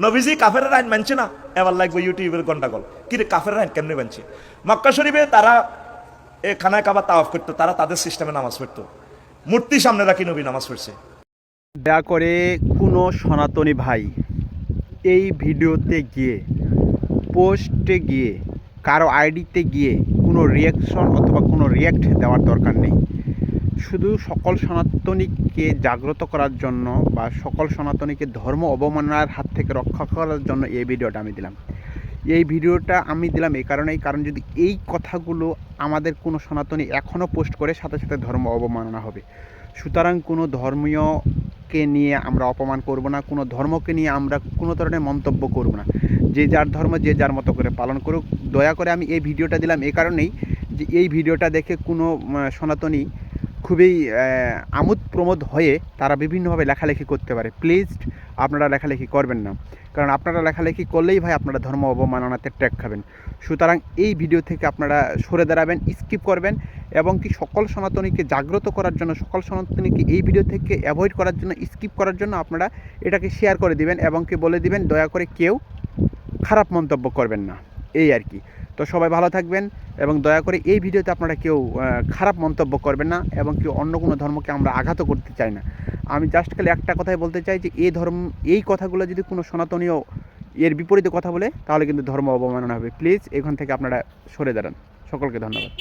নবীজি কাফের আইন মানছে না, এবার লাগবে ইউটিউবের গন্ডাগোল। কিরে কাফের আইন কেমনে মানছে? মক্কা শরীফে তারা খানায় কাবা তাওয়াফ করতো, তারা তাদের সিস্টেমে নামাজ পড়তো, মূর্তি সামনে রাখি নবী নামাজ পড়ছে। দয়া করে কোনো সনাতনী ভাই এই ভিডিওতে গিয়ে, পোস্টে গিয়ে, কারো আইডিতে গিয়ে কোনো রিয়াকশন অথবা কোনো রিয়াক্ট দেওয়ার দরকার নেই। শুধু সকল সনাতনীকে জাগ্রত করার জন্য বা সকল সনাতনীকে ধর্ম অবমাননার হাত থেকে রক্ষা করার জন্য এই ভিডিওটা আমি দিলাম। এই ভিডিওটা আমি দিলাম এই কারণেই, কারণ যদি এই কথাগুলো আমাদের কোনো সনাতনী এখনও পোস্ট করে, সাথে সাথে ধর্ম অবমাননা হবে। সুতরাং কোনো ধর্মীয়কে নিয়ে আমরা অপমান করব না, কোনো ধর্মকে নিয়ে আমরা কোনো ধরনের মন্তব্য করব না। যে যার ধর্ম যে যার মতো করে পালন করুক। দয়া করে আমি এই ভিডিওটা দিলাম এই কারণেই যে এই ভিডিওটা দেখে কোনো সনাতনী খুবই আমোদ প্রমোদ হয়ে তারা বিভিন্নভাবে লেখালেখি করতে পারে। প্লিজ আপনারা লেখালেখি করবেন না, কারণ আপনারা লেখালেখি করলেই ভাই আপনারা ধর্ম অবমাননাতে ট্র্যাক খাবেন। সুতরাং এই ভিডিও থেকে আপনারা সরে দাঁড়াবেন, স্কিপ করবেন, এবং কি সকল সনাতনীকে জাগ্রত করার জন্য, সকল সনাতনীকে এই ভিডিও থেকে অ্যাভয়েড করার জন্য, স্কিপ করার জন্য আপনারা এটাকে শেয়ার করে দিবেন এবং কি বলে দিবেন দয়া করে কেউ খারাপ মন্তব্য করবেন না, এই আর কি। তো সবাই ভালো থাকবেন এবং দয়া করে এই ভিডিওতে আপনারা কেউ খারাপ মন্তব্য করবেন না এবং কেউ অন্য কোনো ধর্মকে আমরা আঘাত করতে চাই না। আমি জাস্ট খালি একটা কথাই বলতে চাই যে এই কথাগুলো যদি কোনো সনাতনীয় এর বিপরীতে কথা বলে তাহলে কিন্তু ধর্ম অবমাননা হবে। প্লিজ এখান থেকে আপনারা সরে দাঁড়ান। সকলকে ধন্যবাদ।